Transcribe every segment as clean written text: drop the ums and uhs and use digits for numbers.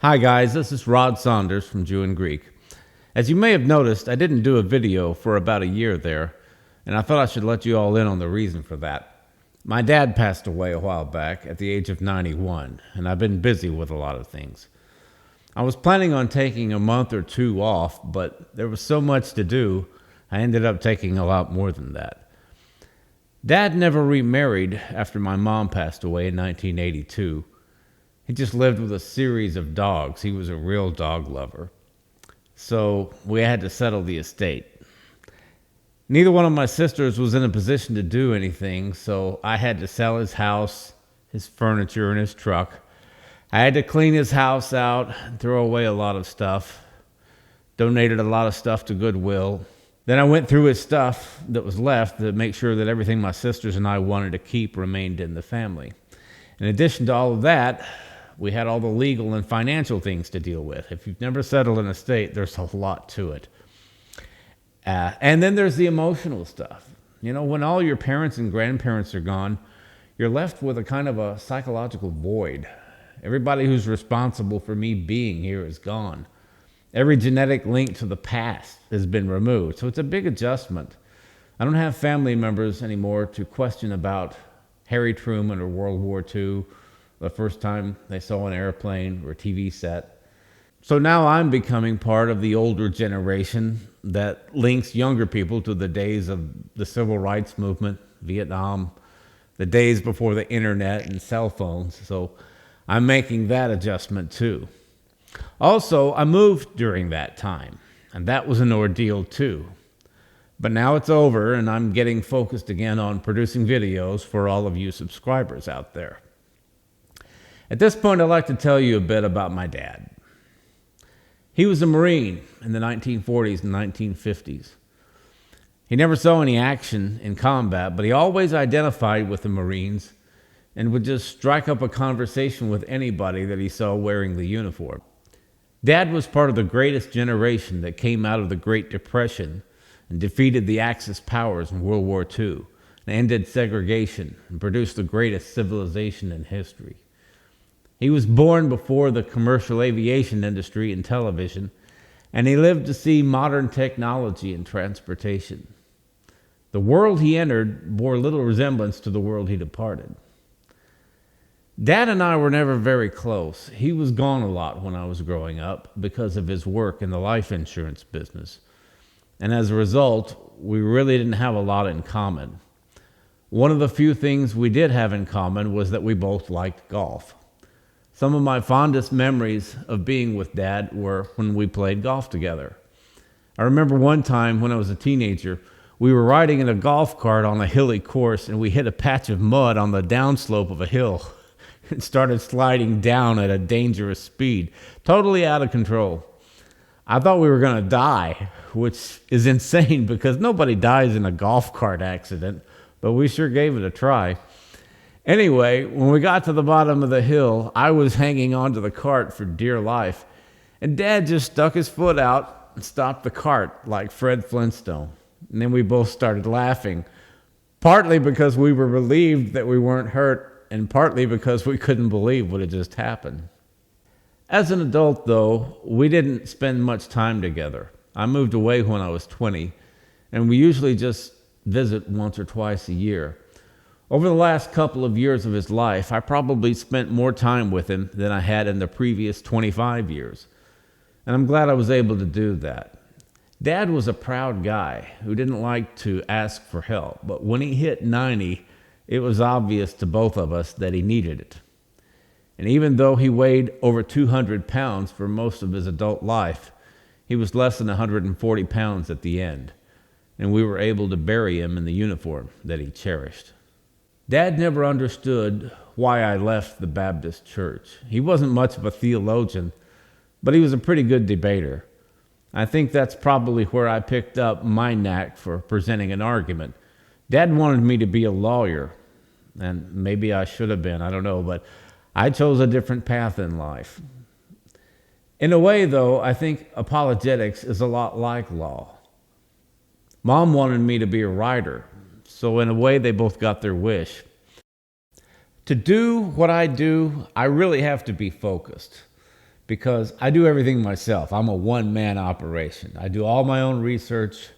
Hi guys, this is Rod Saunders from Jew and Greek. As you may have noticed, I didn't do a video for about a year there, and I thought I should let you all in on the reason for that. My dad passed away a while back at the age of 91, and I've been busy with a lot of things. I was planning on taking a month or two off, but there was so much to do, I ended up taking a lot more than that. Dad never remarried after my mom passed away in 1982. He just lived with a series of dogs. He was a real dog lover. So we had to settle the estate. Neither one of my sisters was in a position to do anything, so I had to sell his house, his furniture, and his truck. I had to clean his house out and throw away a lot of stuff. Donated a lot of stuff to Goodwill. Then I went through his stuff that was left to make sure that everything my sisters and I wanted to keep remained in the family. In addition to all of that, we had all the legal and financial things to deal with. If you've never settled an estate, there's a lot to it. And then there's the emotional stuff. You know, when all your parents and grandparents are gone, you're left with a kind of a psychological void. Everybody who's responsible for me being here is gone. Every genetic link to the past has been removed. So it's a big adjustment. I don't have family members anymore to question about Harry Truman or World War II, the first time they saw an airplane or a TV set. So now I'm becoming part of the older generation that links younger people to the days of the civil rights movement, Vietnam, the days before the internet and cell phones. So I'm making that adjustment too. Also, I moved during that time, and that was an ordeal too. But now it's over, and I'm getting focused again on producing videos for all of you subscribers out there. At this point, I'd like to tell you a bit about my dad. He was a Marine in the 1940s and 1950s. He never saw any action in combat, but he always identified with the Marines and would just strike up a conversation with anybody that he saw wearing the uniform. Dad was part of the greatest generation that came out of the Great Depression and defeated the Axis powers in World War II, and ended segregation and produced the greatest civilization in history. He was born before the commercial aviation industry and television, and he lived to see modern technology and transportation. The world he entered bore little resemblance to the world he departed. Dad and I were never very close. He was gone a lot when I was growing up because of his work in the life insurance business. And as a result, we really didn't have a lot in common. One of the few things we did have in common was that we both liked golf. Some of my fondest memories of being with Dad were when we played golf together. I remember one time when I was a teenager, we were riding in a golf cart on a hilly course, and we hit a patch of mud on the downslope of a hill and started sliding down at a dangerous speed, totally out of control. I thought we were going to die, which is insane because nobody dies in a golf cart accident, but we sure gave it a try. Anyway, when we got to the bottom of the hill, I was hanging onto the cart for dear life, and Dad just stuck his foot out and stopped the cart like Fred Flintstone. And then we both started laughing, partly because we were relieved that we weren't hurt, and partly because we couldn't believe what had just happened. As an adult, though, we didn't spend much time together. I moved away when I was 20, and we usually just visit once or twice a year. Over the last couple of years of his life, I probably spent more time with him than I had in the previous 25 years. And I'm glad I was able to do that. Dad was a proud guy who didn't like to ask for help, but when he hit 90, it was obvious to both of us that he needed it. And even though he weighed over 200 pounds for most of his adult life, he was less than 140 pounds at the end, and we were able to bury him in the uniform that he cherished. Dad never understood why I left the Baptist church. He wasn't much of a theologian, but he was a pretty good debater. I think that's probably where I picked up my knack for presenting an argument. Dad wanted me to be a lawyer, and maybe I should have been, I don't know, but I chose a different path in life. In a way, though, I think apologetics is a lot like law. Mom wanted me to be a writer, so in a way they both got their wish. To do what I do, I really have to be focused. because I do everything myself. I'm a one-man operation. I do all my own research.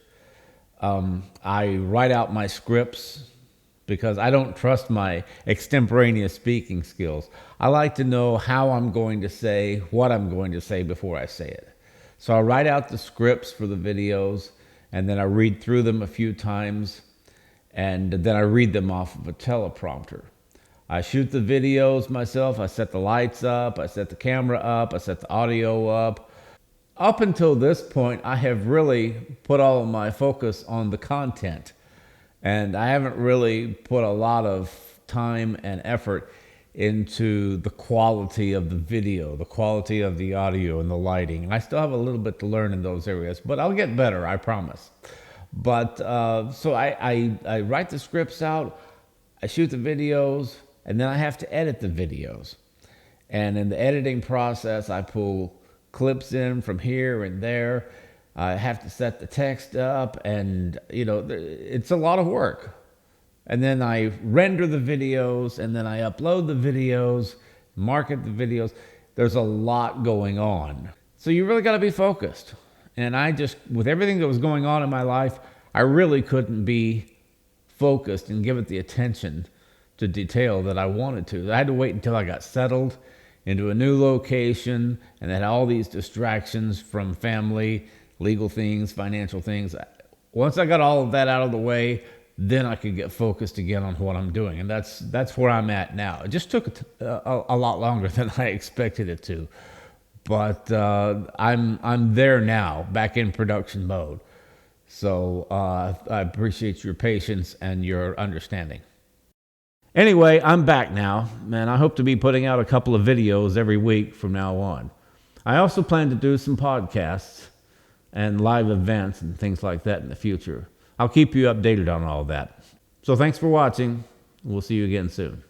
I write out my scripts because I don't trust my extemporaneous speaking skills. I like to know how I'm going to say what I'm going to say before I say it. So I write out the scripts for the videos, and then I read through them a few times, and then I read them off of a teleprompter. I shoot the videos myself. I set the lights up, I set the camera up, I set the audio up. Up until this point, I have really put all of my focus on the content, and I haven't really put a lot of time and effort into the quality of the video, the quality of the audio and the lighting. And I still have a little bit to learn in those areas, but I'll get better, I promise. But so I write the scripts out, I shoot the videos, and then I have to edit the videos. And in the editing process, I pull clips in from here and there. I have to set the text up, and it's a lot of work. And then I render the videos, and then I upload the videos, market the videos. There's a lot going on. So you really got to be focused. And with everything that was going on in my life, I really couldn't be focused and give it the attention to detail that I wanted to. I had to wait until I got settled into a new location and had all these distractions from family, legal things, financial things. Once I got all of that out of the way, then I could get focused again on what I'm doing. And that's where I'm at now. It just took a lot longer than I expected it to. But I'm there now, back in production mode. So I appreciate your patience and your understanding. Anyway, I'm back now, and I hope to be putting out a couple of videos every week from now on. I also plan to do some podcasts and live events and things like that in the future. I'll keep you updated on all that. So thanks for watching. We'll see you again soon.